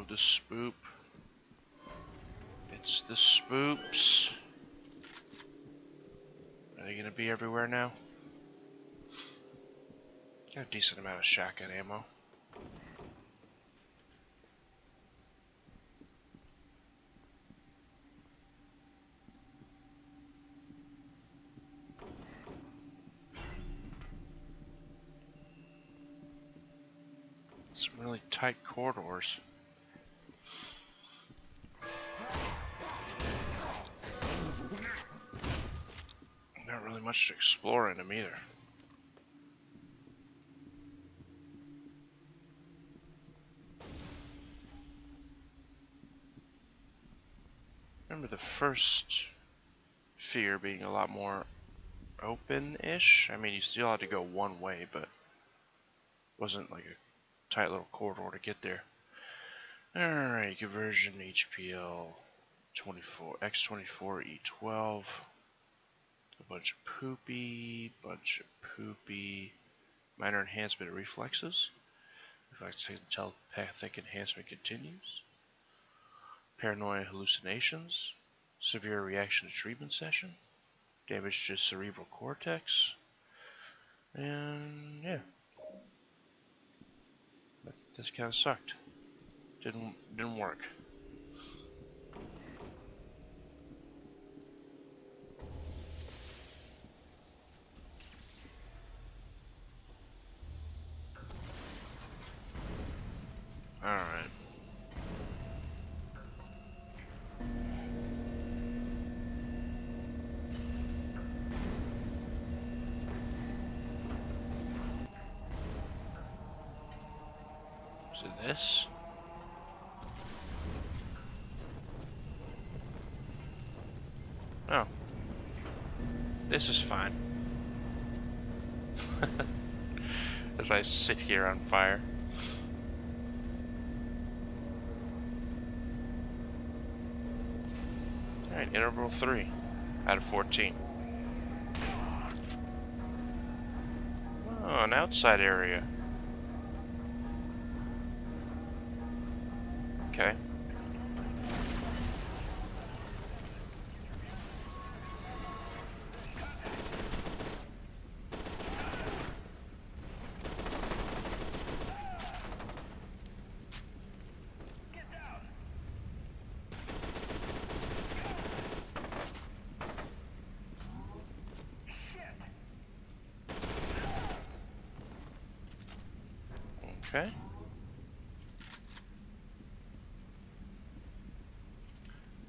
the spoop. It's the spoops. Are they gonna be everywhere now? Got a decent amount of shotgun ammo. Some really tight corridors. Not really much to explore in them either. Remember the first F.E.A.R being a lot more open-ish? I mean, you still had to go one way, but it wasn't like a tight little corridor to get there. Alright, conversion HPL 24, X24, E12. A bunch of poopy, minor enhancement of reflexes. Reflex telepathic enhancement continues. Paranoia hallucinations. Severe reaction to treatment session. Damage to cerebral cortex. And yeah. This kind of sucked. Didn't work. Alright. Is it this? Oh. This is fine. As I sit here on fire. Alright, interval 3 out of 14. Oh, an outside area. Okay. Okay.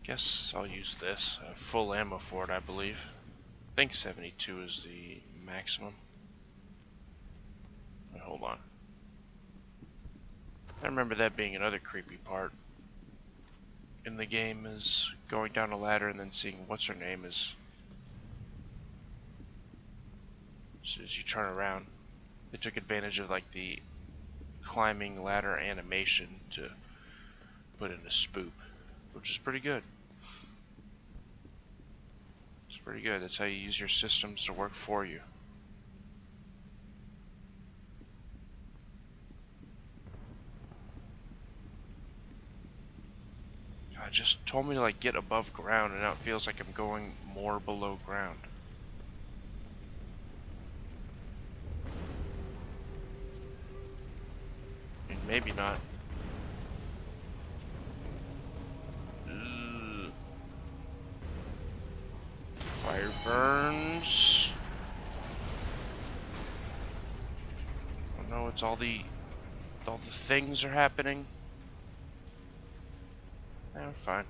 Guess I'll use this. Full ammo for it, I believe. I think 72 is the maximum. Wait, hold on. I remember that being another creepy part in the game, is going down a ladder and then seeing what's her name is. As you turn around, they took advantage of like the climbing ladder animation to put in a spoop, which is pretty good. It's pretty good. That's how you use your systems to work for you. God, just told me to like get above ground, and now it feels like I'm going more below ground. I mean, maybe not. Ugh. Fire burns. Oh no, it's all the things are happening. I'm fine.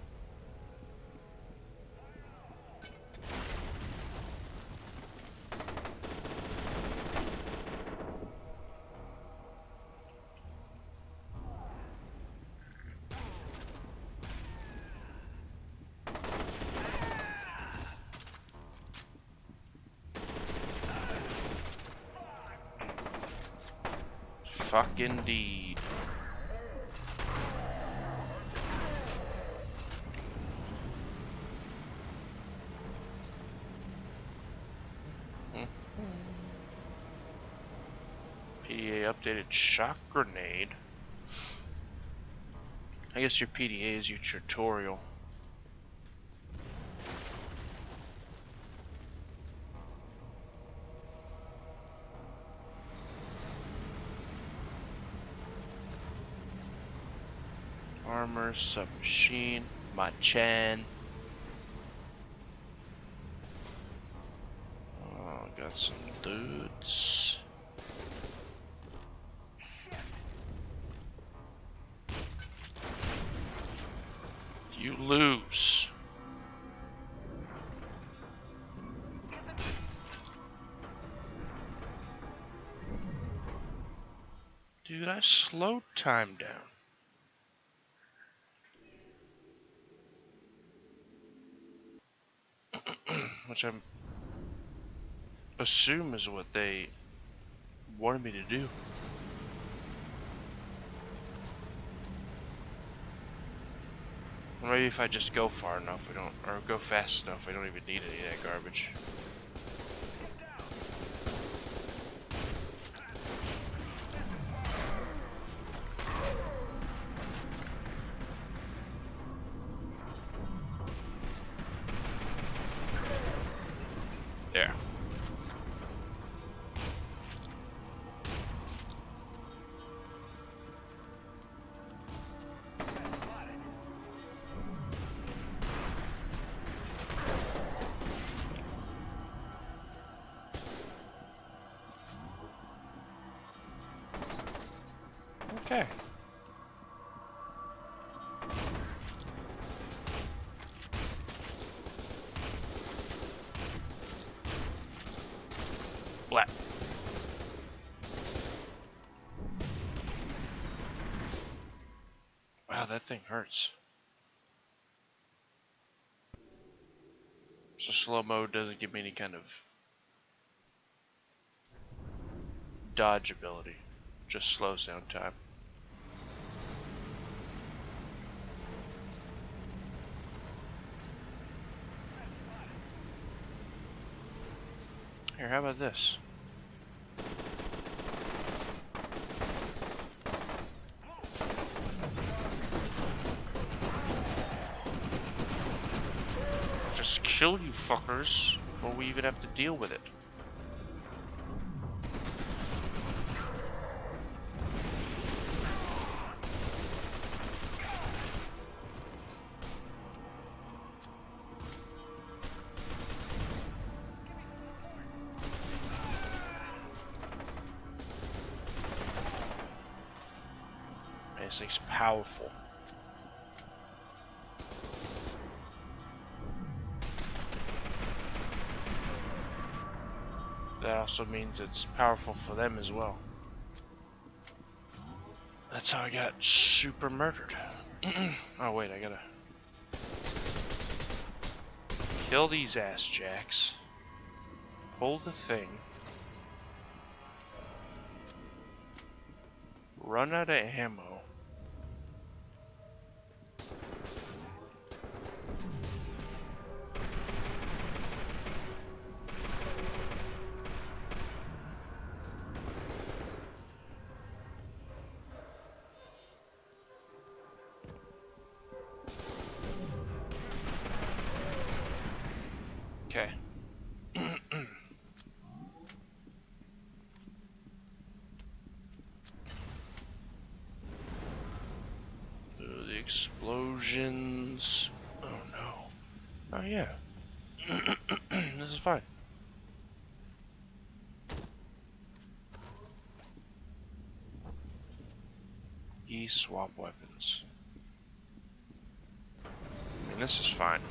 Fuck indeed. PDA updated shock grenade. I guess your PDA is your tutorial. Armor, submachine, Machan. Oh, got some dudes. You lose. Dude, I slowed time down. Which I assume is what they wanted me to do. Maybe if I just go far enough, we don't, or go fast enough, we don't even need any of that garbage. There. Okay. Black. Wow, that thing hurts. So slow mode doesn't give me any kind of dodge ability. Just slows down time. Here, how about this? Just kill you fuckers before we even have to deal with it. This thing's powerful. That also means it's powerful for them as well. That's how I got super murdered. Oh wait, I gotta kill these ass jacks. Pull the thing. Run out of ammo. Okay. The explosions. Oh no. Oh yeah. This is fine. E-swap weapons. I mean, this is fine.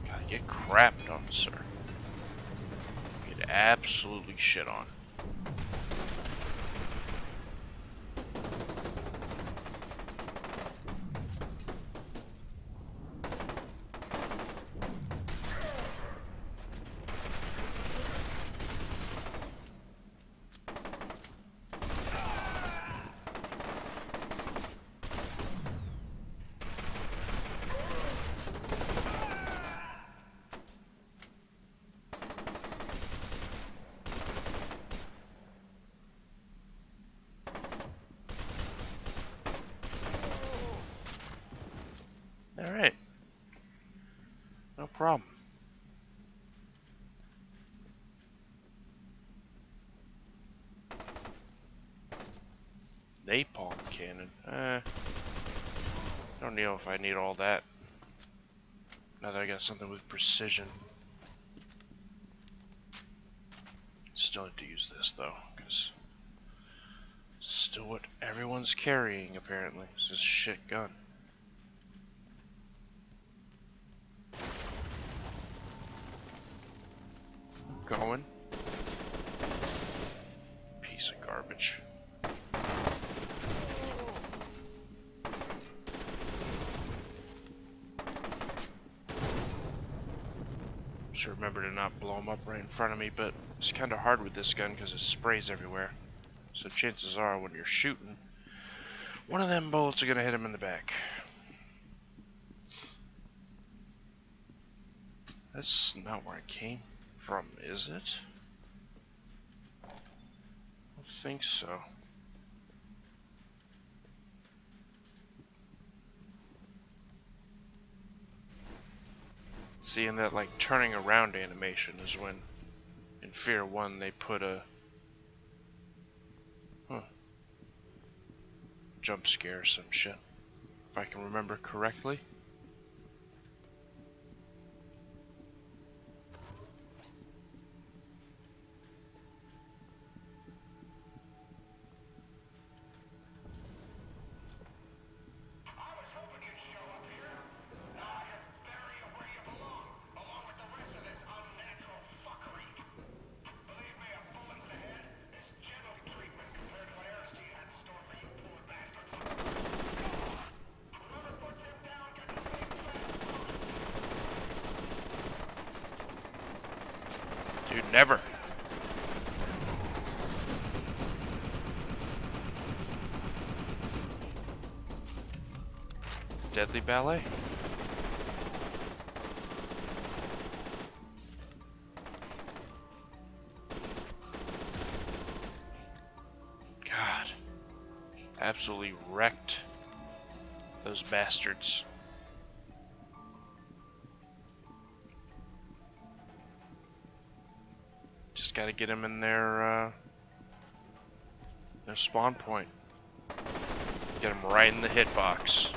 God, get crapped on, sir. Get absolutely shit on. problem. Napalm cannon. Don't know if I need all that. Now that I got something with precision. Still need to use this though, because it's still what everyone's carrying apparently. It's this shit gun. Going. Piece of garbage. Should remember to not blow them up right in front of me, but it's kind of hard with this gun because it sprays everywhere. So chances are when you're shooting, one of them bullets are gonna hit him in the back. That's not where I came from, is it? I don't think so. Seeing that like turning around animation is when in F.E.A.R 1 they put a jump scare or some shit, if I can remember correctly. Dude, never. Deadly ballet? God. Absolutely wrecked those bastards. Just gotta get them in their spawn point. Get them right in the hitbox.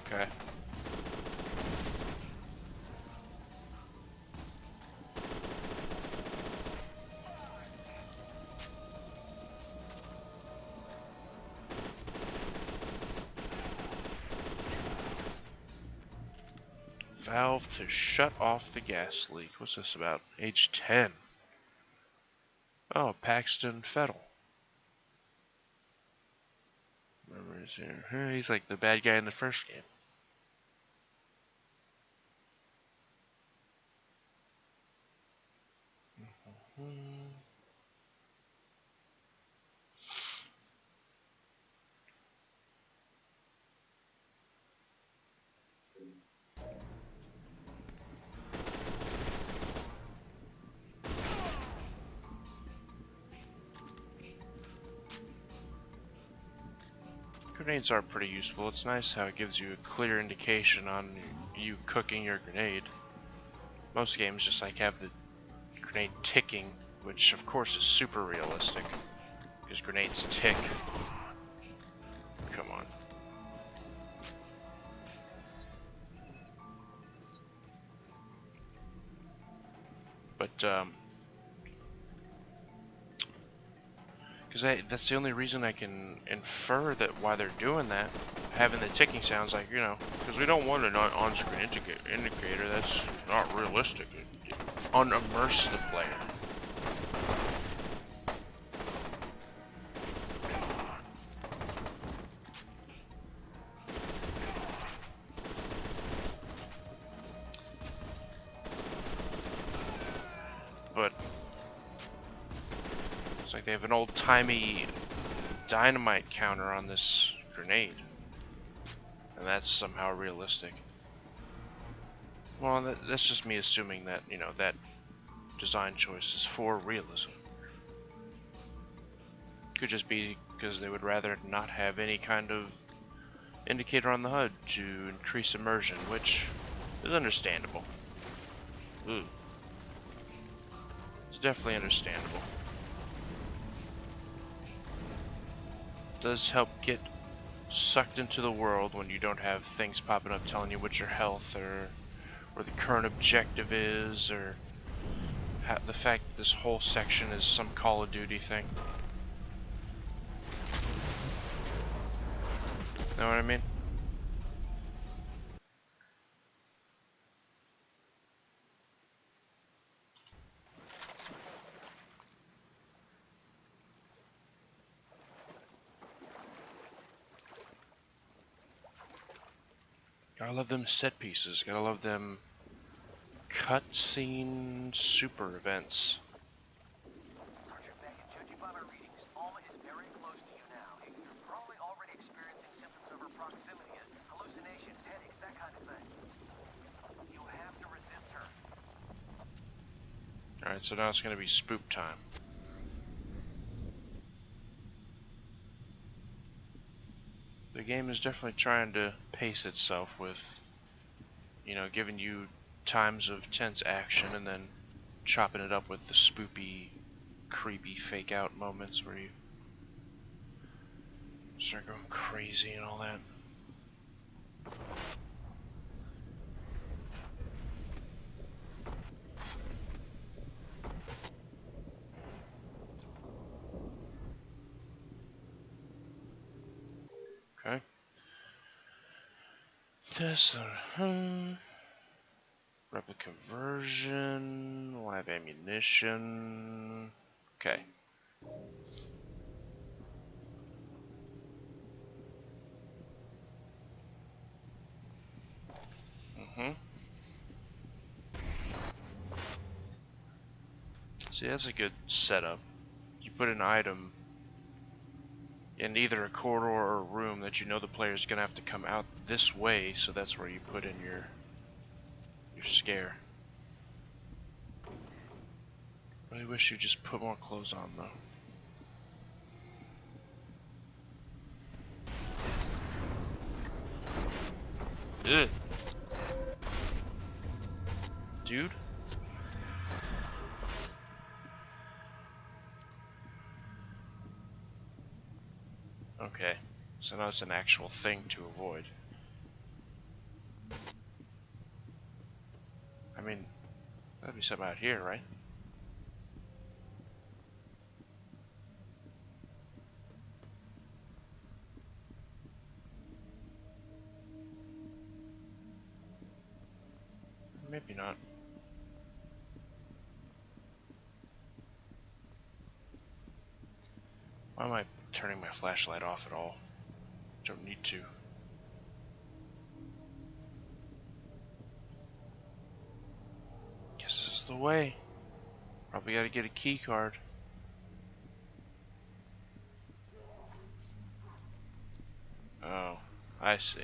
Okay. Valve to shut off the gas leak. What's this about? Age 10. Oh, Paxton Fettel. Remember he's here. He's like the bad guy in the first game. Grenades are pretty useful. It's nice how it gives you a clear indication on you cooking your grenade. Most games just like have the grenade ticking, which of course is super realistic because grenades tick. Come on. But because that's the only reason I can infer that why they're doing that, having the ticking sounds like, you know, because we don't want an on-screen indicator. That's not realistic. It unimmerse the player. But it's like they have an old-timey dynamite counter on this grenade, and that's somehow realistic. Well, that's just me assuming that, you know, that design choice is for realism. Could just be because they would rather not have any kind of indicator on the HUD to increase immersion, which is understandable. Ooh. It's definitely understandable. It does help get sucked into the world when you don't have things popping up telling you what your health or the current objective is, or the fact that this whole section is some Call of Duty thing. Know what I mean? Gotta love them set pieces. Gotta love them cutscene super events. Sergeant Beckett, judging by my readings, Alma is very close to you now. You're probably already experiencing symptoms of her proximity, hallucinations, headaches, that kind of thing. You have to resist her. Alright, so now it's gonna be spook time. The game is definitely trying to pace itself with, you know, giving you times of tense action and then chopping it up with the spoopy, creepy fake out moments where you start going crazy and all that. Okay. This replica version, live ammunition. Okay. See, that's a good setup. You put an item in either a corridor or a room that you know the player's gonna have to come out this way, so that's where you put in your scare. Really wish you just put more clothes on though. Ugh. Dude? Okay, so now it's an actual thing to avoid. I mean, that'd be something out here, right? Maybe not. Why am I turning my flashlight off at all? Don't need to. Guess this is the way. Probably gotta get a key card. Oh, I see.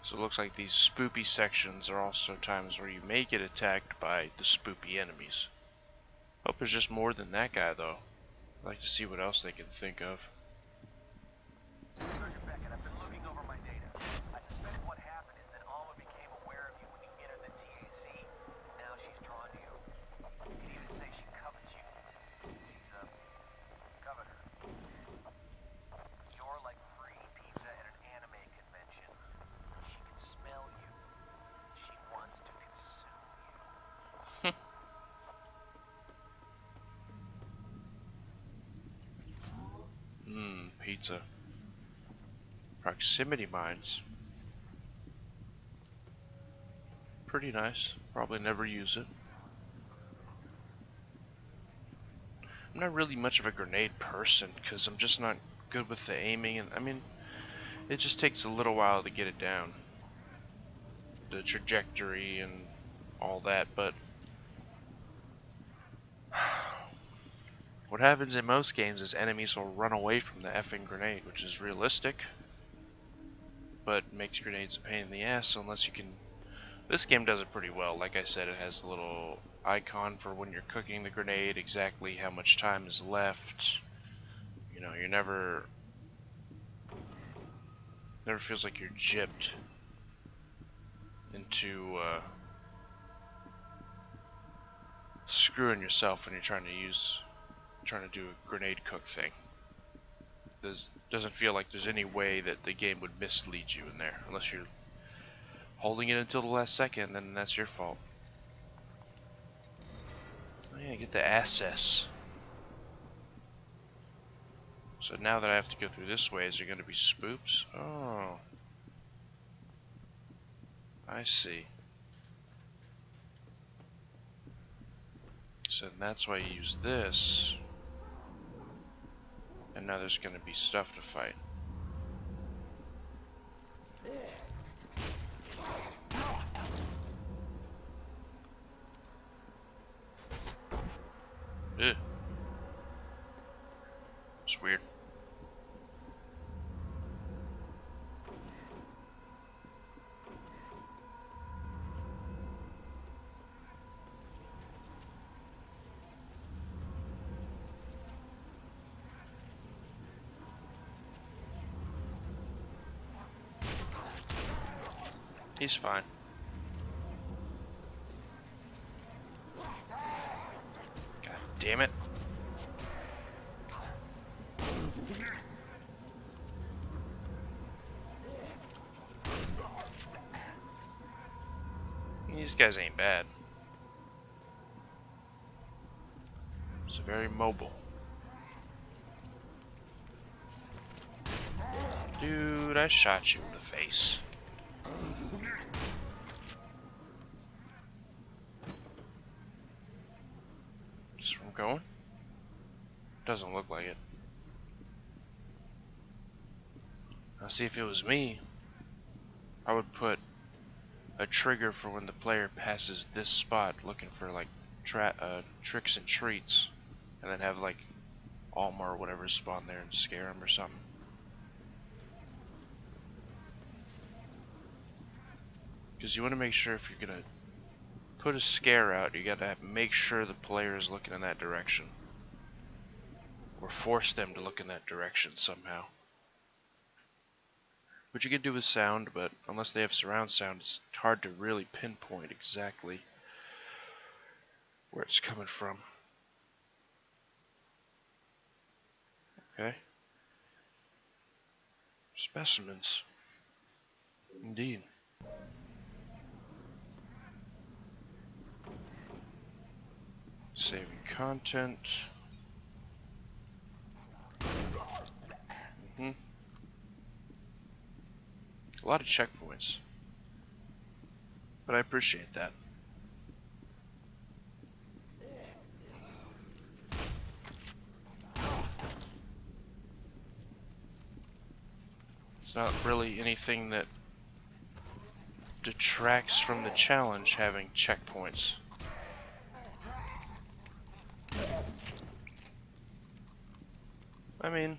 So it looks like these spoopy sections are also times where you may get attacked by the spoopy enemies. Hope there's just more than that guy though. I'd like to see what else they can think of. Sergeant Beckett, I've been looking over my data. I suspect what happened is that Alma became aware of you when you entered the TAC. Now she's drawn to you. You could even say she covets you. She's a coveter. You're like free pizza at an anime convention. She can smell you. She wants to consume you. Pizza. Proximity mines. Pretty nice. Probably never use it. I'm not really much of a grenade person because I'm just not good with the aiming, and I mean, it just takes a little while to get it down. The trajectory and all that, but what happens in most games is enemies will run away from the effing grenade, which is realistic, but makes grenades a pain in the ass unless you can This game does it pretty well. Like I said, it has a little icon for when you're cooking the grenade, exactly how much time is left. You know, you're never feels like you're gypped into screwing yourself when you're trying to do a grenade cook thing. Doesn't feel like there's any way that the game would mislead you in there, unless you're holding it until the last second, then that's your fault. Oh yeah, get the access. So now that I have to go through this way, is there going to be spoops? Oh, I see. So that's why you use this. And now there's going to be stuff to fight. Ugh. It's weird. He's fine. God damn it. These guys ain't bad. It's very mobile. Dude, I shot you in the face. Just from going? Doesn't look like it. Now see, if it was me, I would put a trigger for when the player passes this spot looking for like tricks and treats, and then have like Alma or whatever spawn there and scare him or something. Because you want to make sure if you're gonna put a scare out, you gotta make sure the player is looking in that direction, or force them to look in that direction somehow. Which you can do with sound, but unless they have surround sound, it's hard to really pinpoint exactly where it's coming from. Okay. Specimens. Indeed. Saving content. A lot of checkpoints. But I appreciate that. It's not really anything that detracts from the challenge having checkpoints. I mean,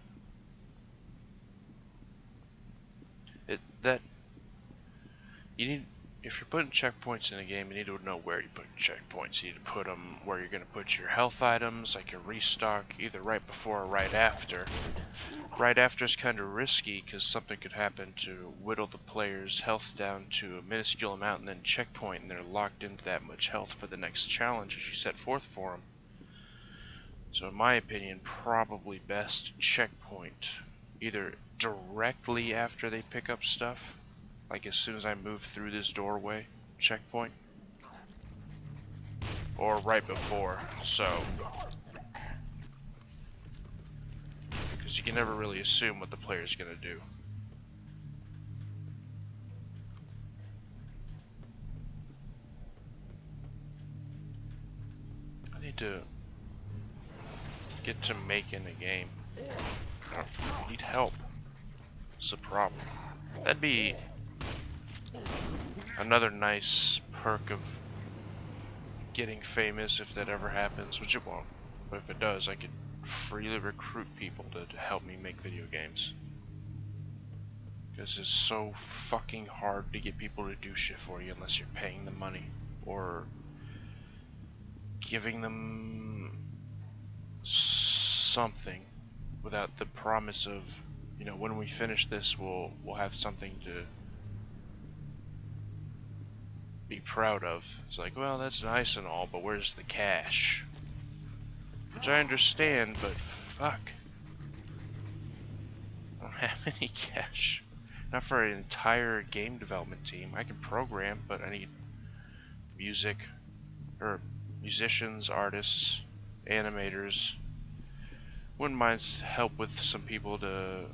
if you're putting checkpoints in a game, you need to know where you put checkpoints. You need to put them where you're going to put your health items, like your restock, either right before or right after. Right after is kind of risky because something could happen to whittle the player's health down to a minuscule amount and then checkpoint, and they're locked into that much health for the next challenge as you set forth for them. So in my opinion, probably best checkpoint either directly after they pick up stuff, like as soon as I move through this doorway, checkpoint, or right before, so, because you can never really assume what the player's gonna do. I need to get to making a game. I need help. It's a problem. That'd be another nice perk of getting famous if that ever happens, which it won't. But if it does, I could freely recruit people to help me make video games. Because it's so fucking hard to get people to do shit for you unless you're paying them money or giving them something without the promise of, you know, when we finish this, we'll have something to be proud of. It's like, well, that's nice and all, but where's the cash? Which I understand, but fuck. I don't have any cash. Not for an entire game development team. I can program, but I need music, or musicians, artists, animators. Wouldn't mind help with some people to,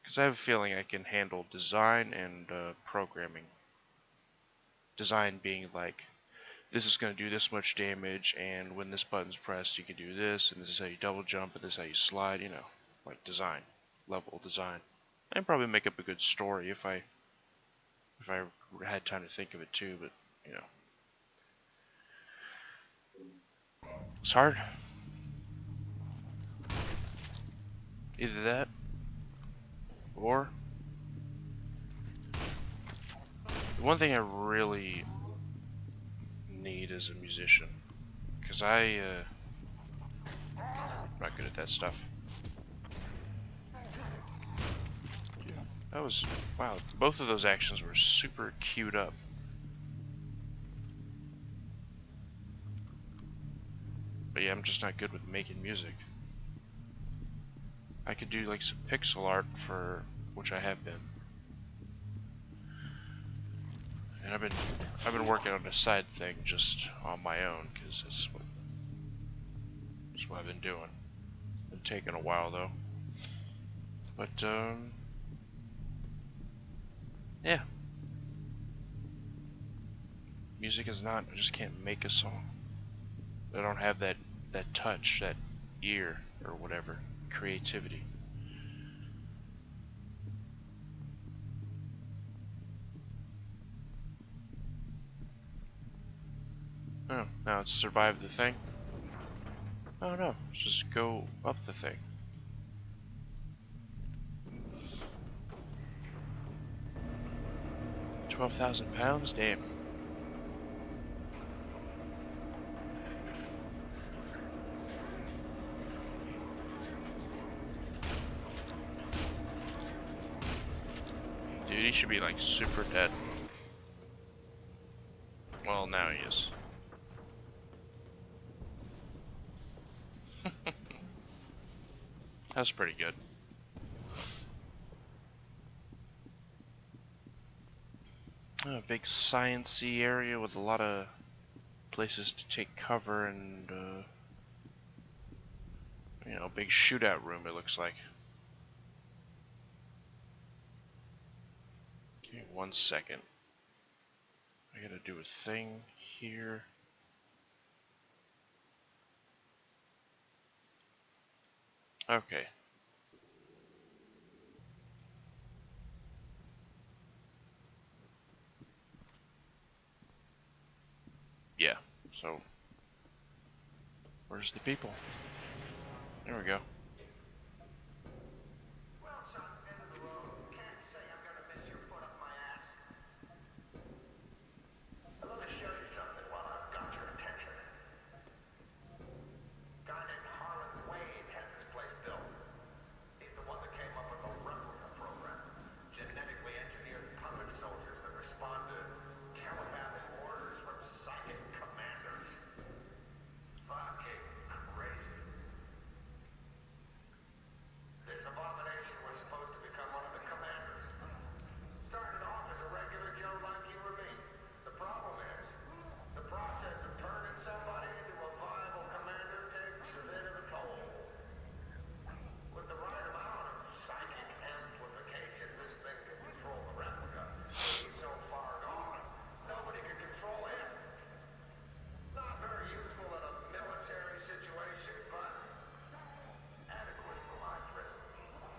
because I have a feeling I can handle design and programming. Design being like, this is going to do this much damage, and when this button's pressed, you can do this, and this is how you double jump, and this is how you slide, you know, like design, level design. I'd probably make up a good story if I had time to think of it too, but you know, it's hard. Either that, or the one thing I really need is a musician, because I'm not good at that stuff. That was, wow, both of those actions were super queued up. But yeah, I'm just not good with making music. I could do like some pixel art for, which I have been. And I've been working on a side thing just on my own, because that's what I've been doing. It's been taking a while though. But yeah. Music is not, I just can't make a song. I don't have that touch, that ear, or whatever, creativity. Oh, now it's survive the thing? Oh no, let's just go up the thing. £12,000? Damn. Dude, he should be like super dead. Well, now he is. That's pretty good. A big sciencey area with a lot of places to take cover and, you know, big shootout room it looks like. Give me 1 second. I gotta do a thing here. Okay. Yeah, so where's the people? There we go. Well, son, end of the road. Can't say I'm gonna miss your foot up my ass. Let me show you something while I've got your attention. Guy named Harlan Wade had this place built. He's the one that came up with the replica program. Genetically engineered puppet soldiers that respond to telepathic orders from psychic commanders. Fucking crazy. This abomination was supposed to become one of the commanders. Started off as a regular Joe like you or me. The problem is, the process of turning somebody into a viable commander takes a bit of a toll. With the right amount of psychic amplification, this thing can control the replica. But he's so far gone, nobody can control him. Not very useful in a military situation, but adequate for my present needs.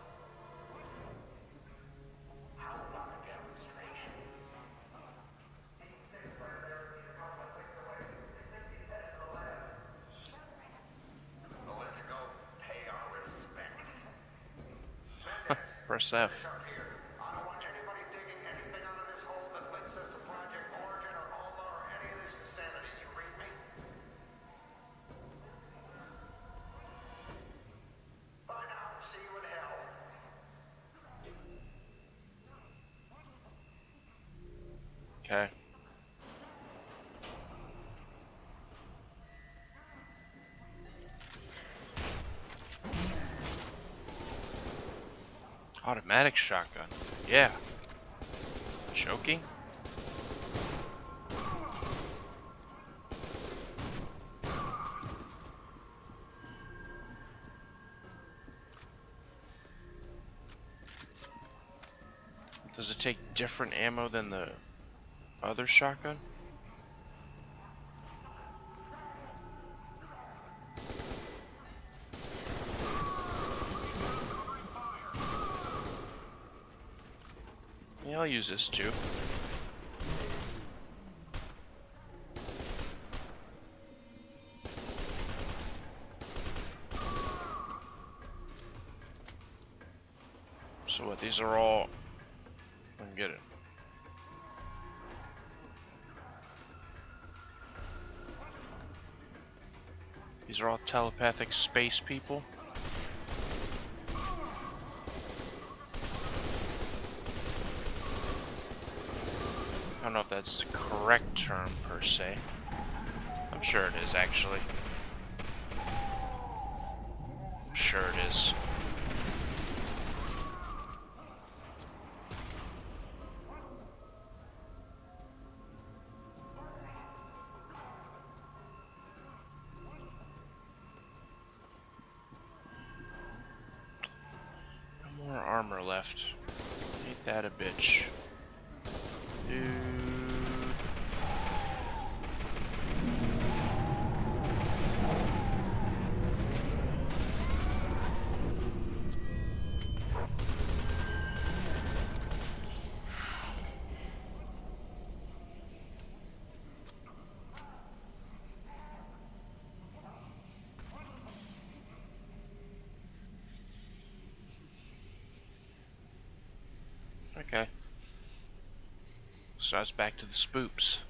How about a demonstration? Well, let's go pay our respects. Mendez, Press finish F. up here. Okay. Automatic shotgun. Yeah. Choking? Does it take different ammo than the other shotgun? Yeah, I'll use this too. So what, these are all... I can get it. These are all telepathic space people? I don't know if that's the correct term per se. I'm sure it is, actually. I'm sure it is. No more armor left. Ain't that a bitch. Dude. Okay. So that's back to the spoops.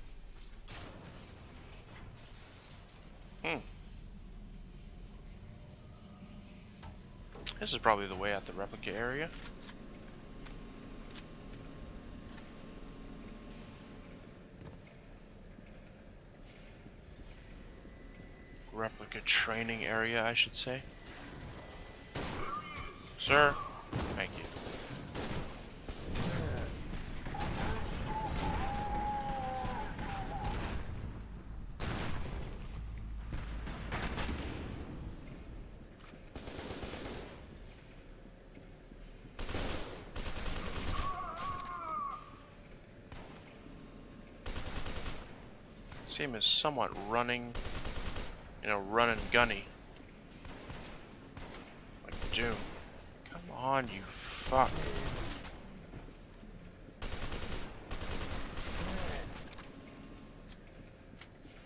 This is probably the way out the replica area. Replica training area, I should say. Sir, thank you. See him as somewhat running, run and gunny. Like Doom. Come on, you fuck.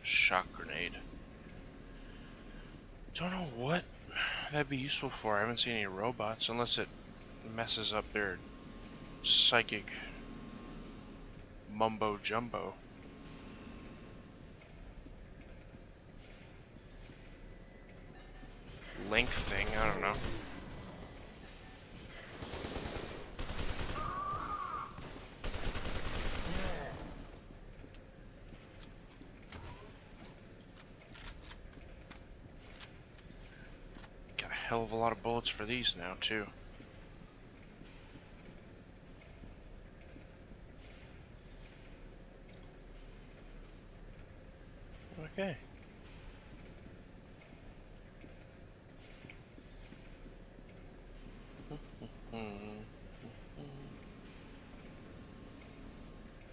Shock grenade. Don't know what that'd be useful for. I haven't seen any robots unless it messes up their psychic mumbo jumbo. Link thing, I don't know. Got a hell of a lot of bullets for these now, too. Okay.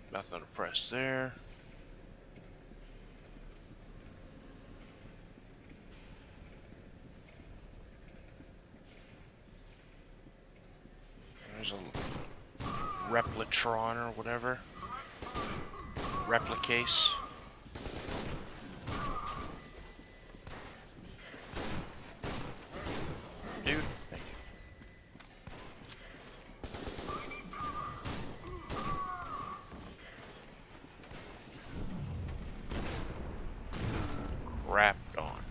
Nothing to press there. There's a Replicatron or whatever. Replicase. Dude, thank you. Wrapped on.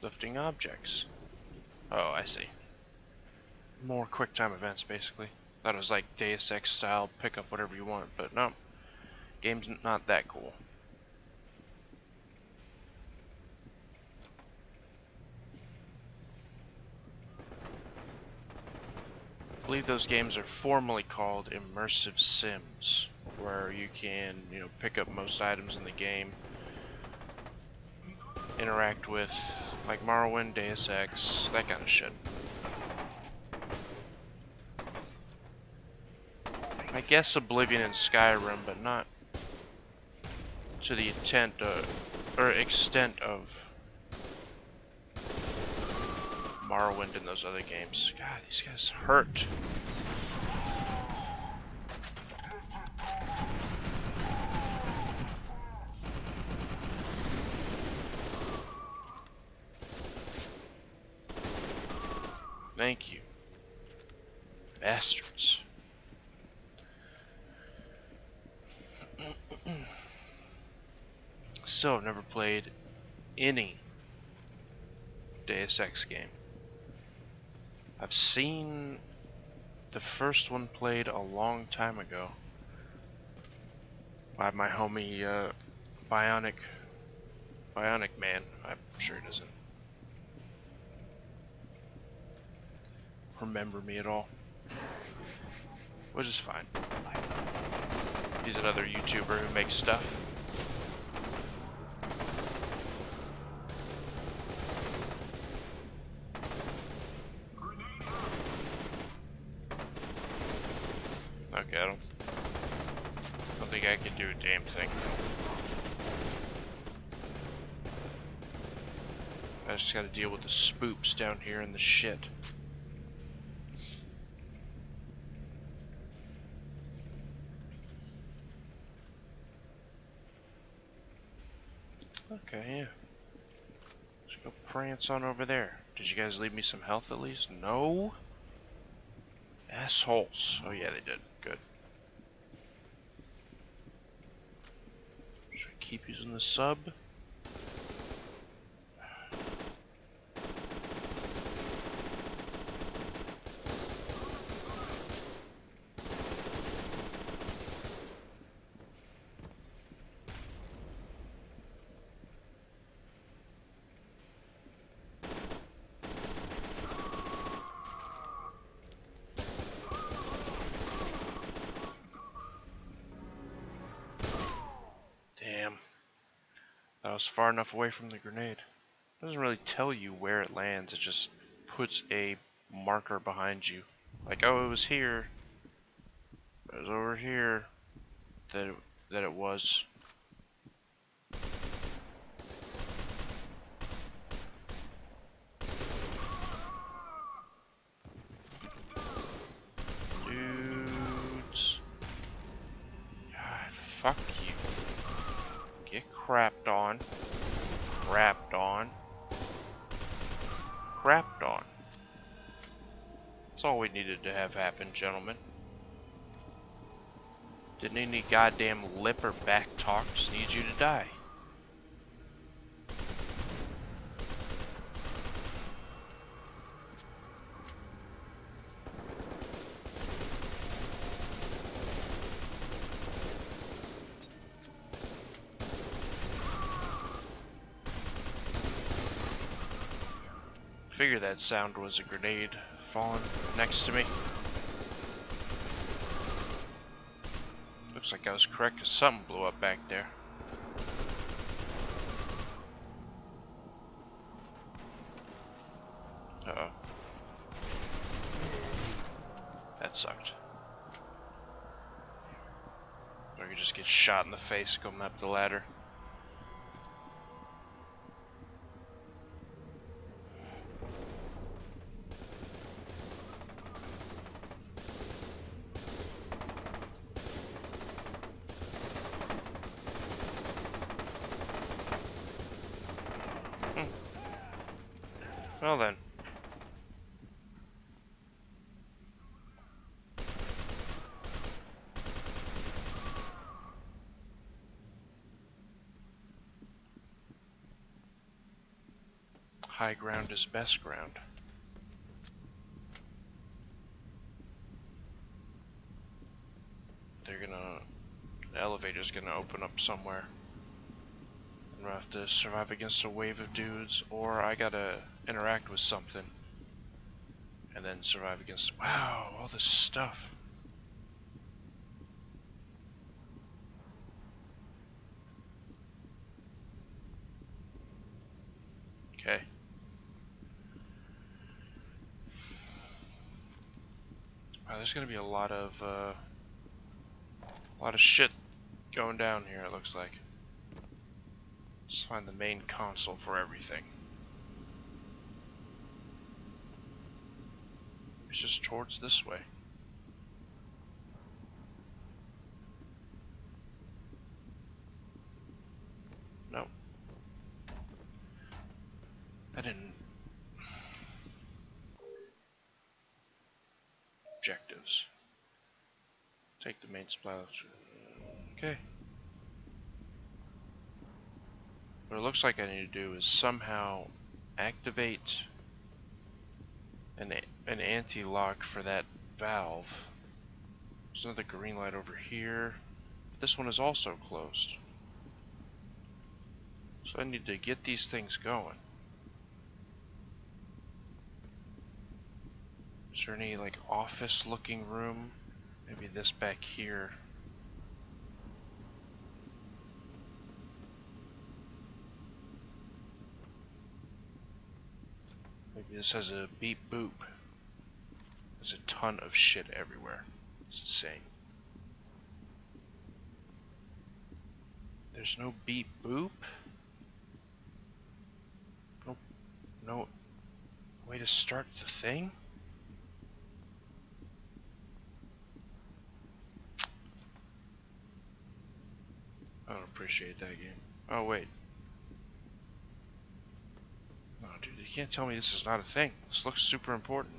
The lifting objects. Oh, I see. More quick time events, basically. Thought it was like Deus Ex style, pick up whatever you want, but no. Game's not that cool. I believe those games are formally called immersive sims, where you can, pick up most items in the game, interact with, like Morrowind, Deus Ex, that kind of shit. I guess Oblivion and Skyrim, but not to the extent of Morrowind and those other games. God, these guys hurt. Thank you. Bastards. Still have never played any Deus Ex game. I've seen the first one played a long time ago by my homie Bionic Man. I'm sure he doesn't remember me at all, which is fine. He's another YouTuber who makes stuff. Okay, I don't think I can do a damn thing. I just gotta deal with the spoops down here in the shit. Okay, yeah. Let's go prance on over there. Did you guys leave me some health at least? No? Assholes. Oh yeah, they did. Good. Should I keep using the sub? Damn. That was far enough away from the grenade. It doesn't really tell you where it lands, it just puts a marker behind you. Like, oh, it was here. It was over here that it was. Dudes. God, fuck you. Get crapped on. Crapped on. Crapped on. That's all we needed to have happen, gentlemen. Didn't need any goddamn lip or back talk, just need you to die. Figured that sound was a grenade falling next to me. Looks like I was correct, because something blew up back there. Uh-oh. That sucked. Or you just get shot in the face going up the ladder. Well then. high ground is best ground. The elevator's gonna open up somewhere. And we'll have to survive against a wave of dudes, or I gotta interact with something. And then survive against, wow, all this stuff. Okay. Wow, there's gonna be a lot of shit going down here, it looks like. Let's find the main console for everything. It's just towards this way. Nope. I didn't. Objectives. Take the main splash. Okay. What it looks like I need to do is somehow activate an anti-lock for that valve. There's another green light over here. This one is also closed. So I need to get these things going. Is there any like office looking room? Maybe this back here. Maybe this has a beep boop. There's a ton of shit everywhere. It's insane. There's no beep boop? Nope. No way to start the thing? I don't appreciate that game. Oh, wait. Oh, dude, you can't tell me this is not a thing. This looks super important.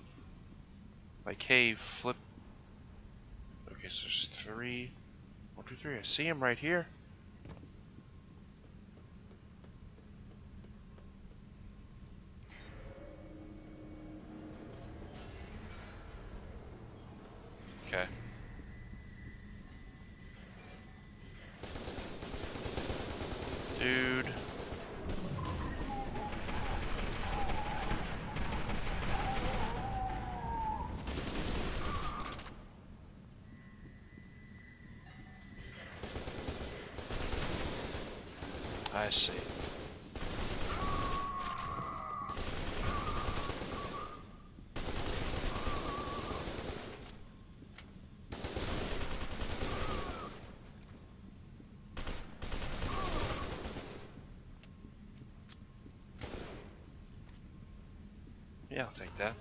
Like, hey, flip. Okay, so there's 3. 1, 2, 3. I see him right here. Okay. Dude. I see. Yeah, I'll take that.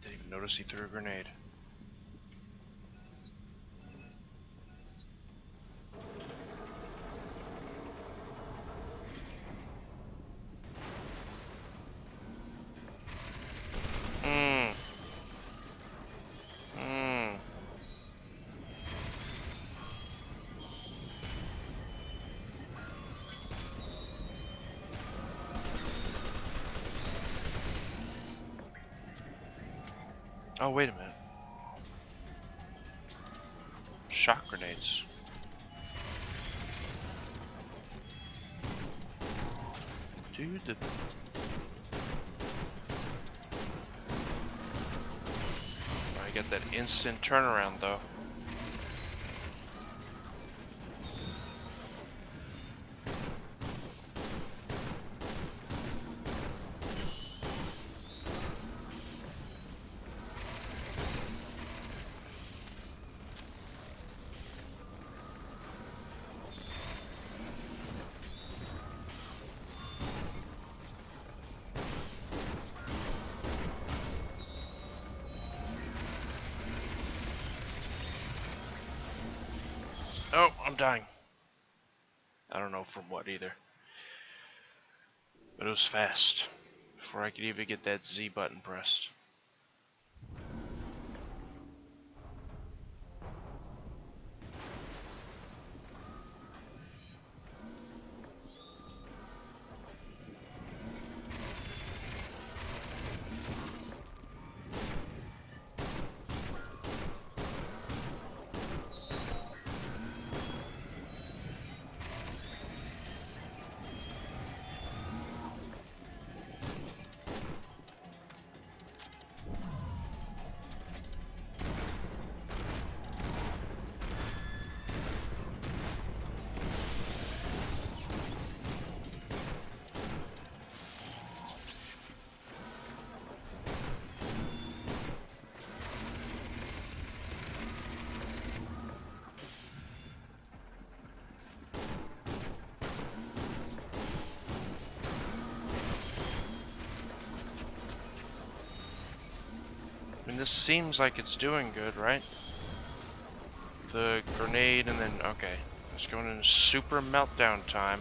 Didn't even notice he threw a grenade. Oh, wait a minute. Shock grenades. Dude, I get that instant turnaround though. Oh, I'm dying. I don't know from what either. But it was fast. Before I could even get that Z button pressed. this seems like it's doing good, right? The grenade and then, okay. It's going into super meltdown time.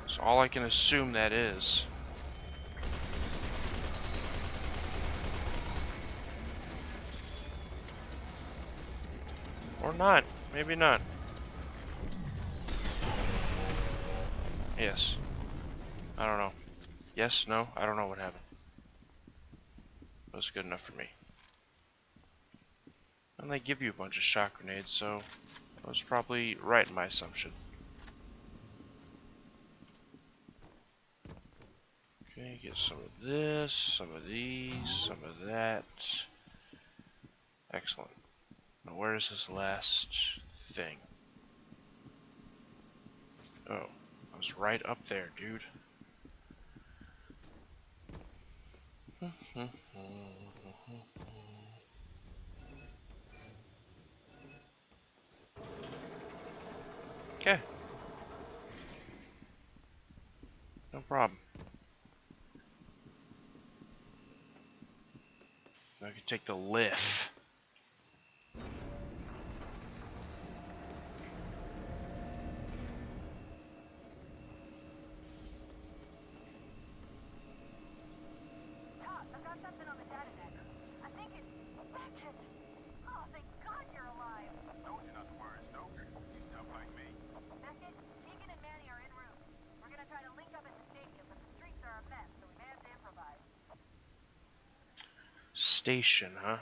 That's all I can assume that is. Or not. Maybe not. Yes. I don't know. Yes, no, I don't know what happened. That's good enough for me. And they give you a bunch of shot grenades, so I was probably right in my assumption. Okay, get some of this, some of these, some of that. Excellent. Now where is this last thing? Oh, I was right up there, dude. Okay. No problem. I can take the lift. Top, I've got something on the data net. I think it's Beckett. Oh, thank God you're alive. Told you not to worry, Stoker. She's tough like me. Beckett, Tegan and Manny are en route. We're gonna try to link up at the stadium, but the streets are a mess, so we may have to improvise. Station, huh?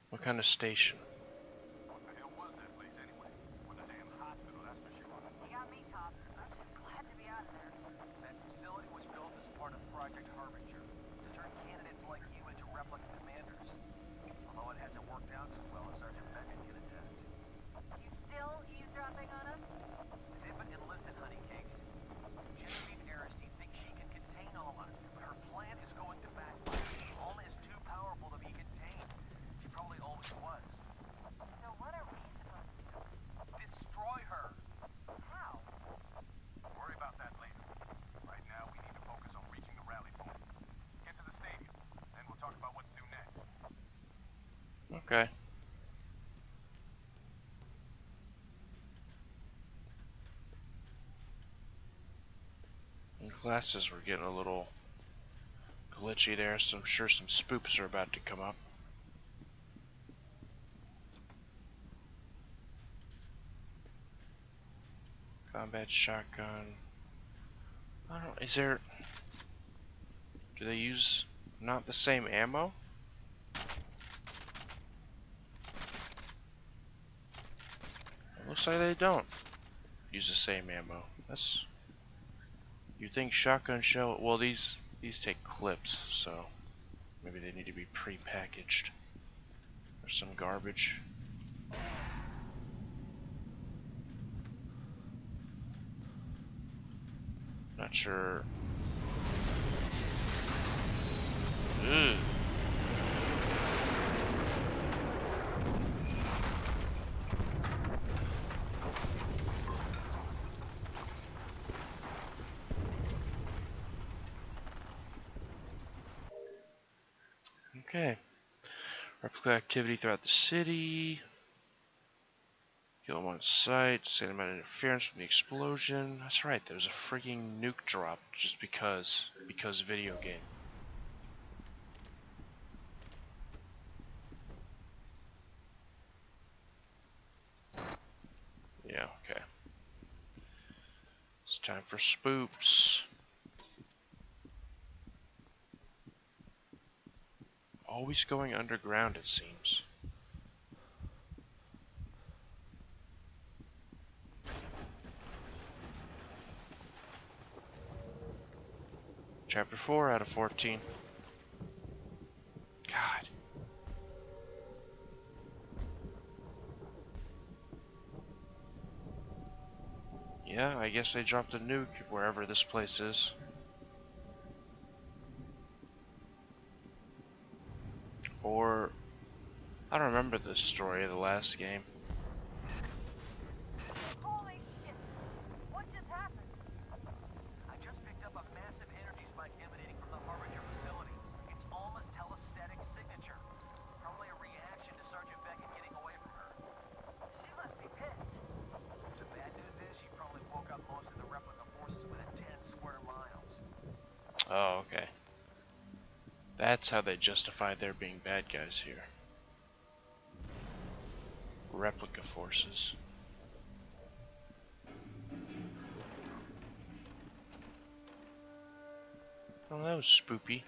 What kind of station? What the hell was that place anyway? Was a damn hospital, that's for sure. You got me, Top. I'm just glad to be out of there. That facility was built as part of Project Harbinger to turn candidates like you into replica commanders. Although it hasn't worked out too well, as Sergeant Beckett can attest. You still eavesdropping on us? Sip it and listen, honey cakes. Genevieve Aristide thinks she can contain Alma, but her plan is going to backfire. Alma is too powerful to be contained. She probably always was. So what are we supposed to do? Destroy her! How? Worry about that later. Right now, we need to focus on reaching the rally point. Get to the stadium, then we'll talk about what to do next. Okay. The glasses were getting a little glitchy there, so I'm sure some spoops are about to come up. Combat shotgun. I don't. Is there? Do they use not the same ammo? It looks like they don't use the same ammo. That's. You think shotgun shell? Well, these take clips, so maybe they need to be pre-packaged or some garbage. Not sure. Ugh. Okay. Replica activity throughout the city. Kill them on sight. Say about interference from the explosion. That's right. There was a freaking nuke drop just because video game. Yeah. Okay. It's time for spoops. Always going underground, it seems. Chapter 4 out of 14. God. Yeah, I guess they dropped a nuke wherever this place is. Or, I don't remember the story of the last game. Holy shit! What just happened? I just picked up a massive energy spike emanating from the harbor That's how they justify there being bad guys here. Replica forces. Oh, that was spoopy.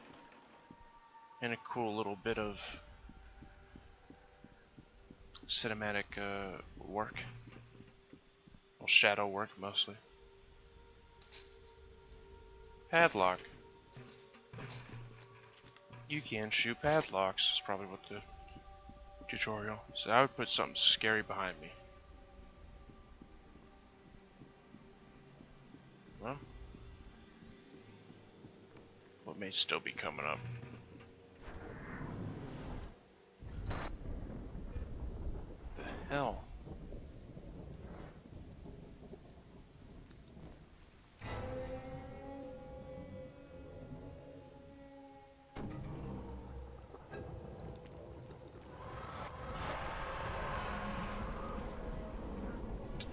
And a cool little bit of cinematic work. Well, shadow work mostly. Padlock. You can shoot padlocks, is probably what the tutorial. So I would put something scary behind me. Well, what may still be coming up. The hell?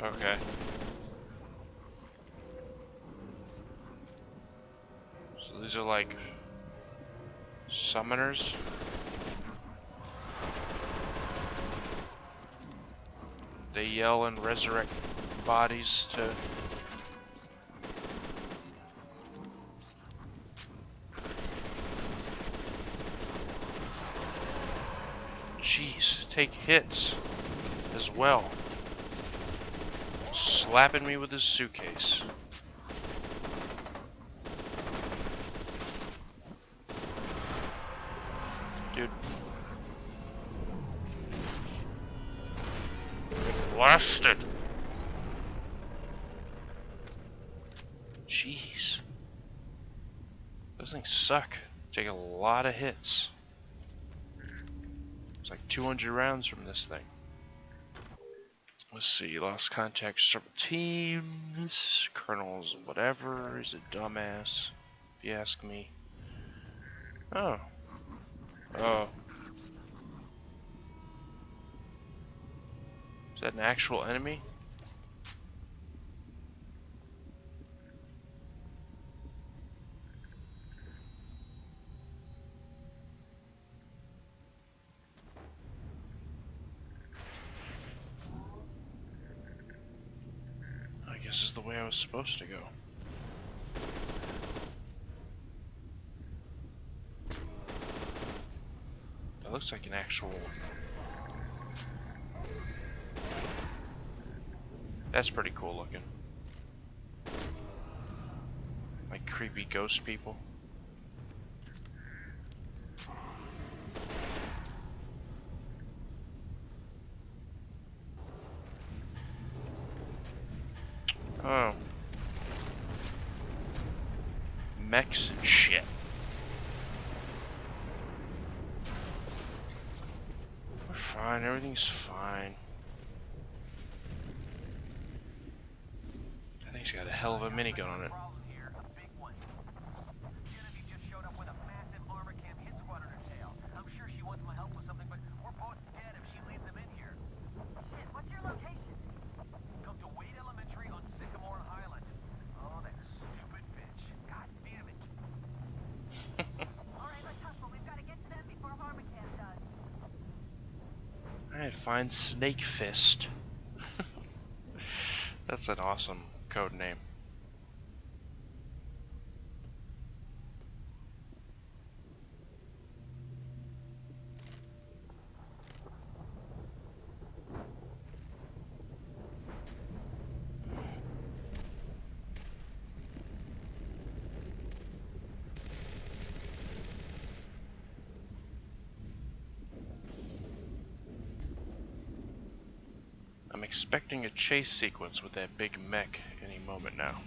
Okay. So these are like summoners. They yell and resurrect bodies to... Jeez, take hits as well. Slapping me with his suitcase. Dude. Blasted. Jeez. Those things suck. Take a lot of hits. It's like 200 rounds from this thing. Let's see, lost contact with several teams. Colonel's whatever. He's a dumbass, if you ask me. Oh. Oh. Is that an actual enemy? I guess this is the way I was supposed to go. That looks like an actual... That's pretty cool looking. Like creepy ghost people. Oh. Mechs and shit. We're fine, everything's fine. I think he's got a hell of a minigun on it. Problem here, a big one. Genevieve just showed up with a massive armor camp hit squad on her tail. I'm sure she wants my help with something, but we're both dead if she leads them in here. Shit, what's your location? Come to Wade Elementary on Sycamore and Highland. Oh, that stupid bitch. God damn it. Alright, let's hustle. We've got to get to them before armor camp does. Alright, find Snake Fist. That's an awesome code name. I'm expecting a chase sequence with that big mech any moment now.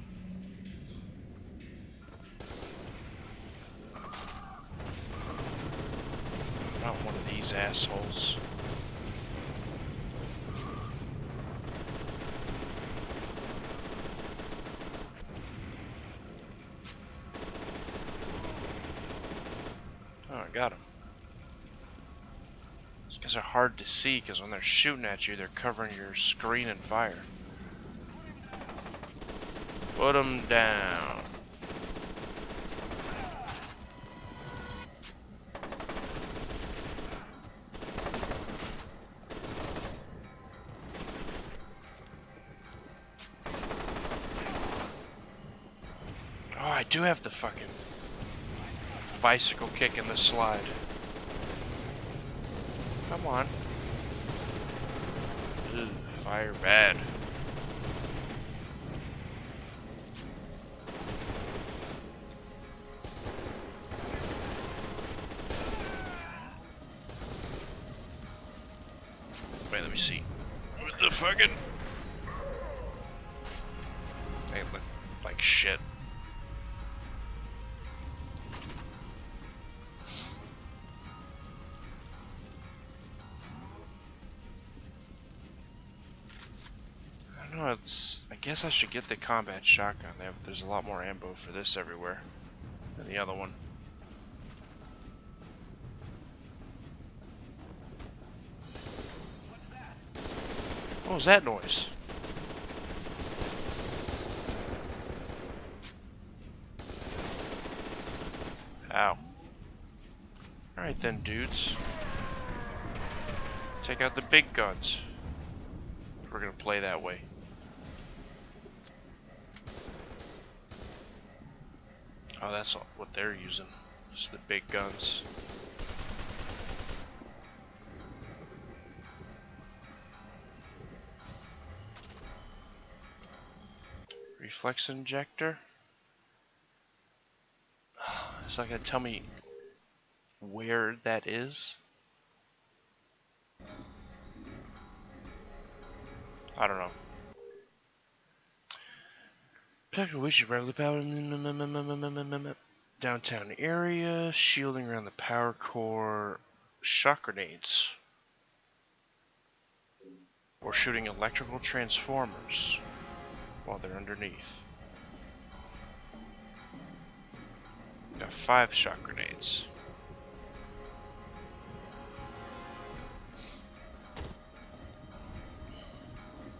Not one of these assholes. Oh, I got him. These guys are hard to see because when they're shooting at you, they're covering your screen in fire. Put them down. do have the fucking bicycle kick in the slide. Come on. Ugh, fire bad. Wait, let me see. What the fucking... They look like shit. I don't know, I guess I should get the combat shotgun. There's a lot more ammo for this everywhere than the other one. What was that noise? Ow. Alright then, dudes. Take out the big guns. If we're gonna play that way. Oh, that's what they're using. Just the big guns. Reflex injector? It's not gonna tell me where that is. I don't know. Downtown area, shielding around the power core, shock grenades, or shooting electrical transformers while they're underneath. Got 5 shock grenades.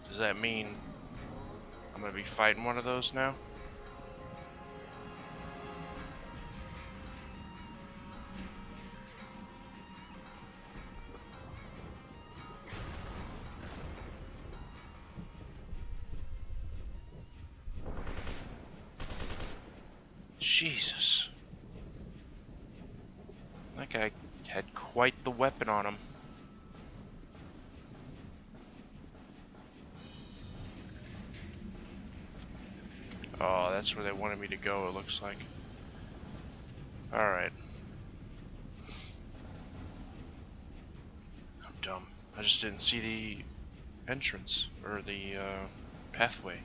Does that mean I'm gonna be fighting one of those now? Jesus. That guy had quite the weapon on him. Oh, that's where they wanted me to go, it looks like. Alright. I'm dumb. I just didn't see the entrance, or the pathway.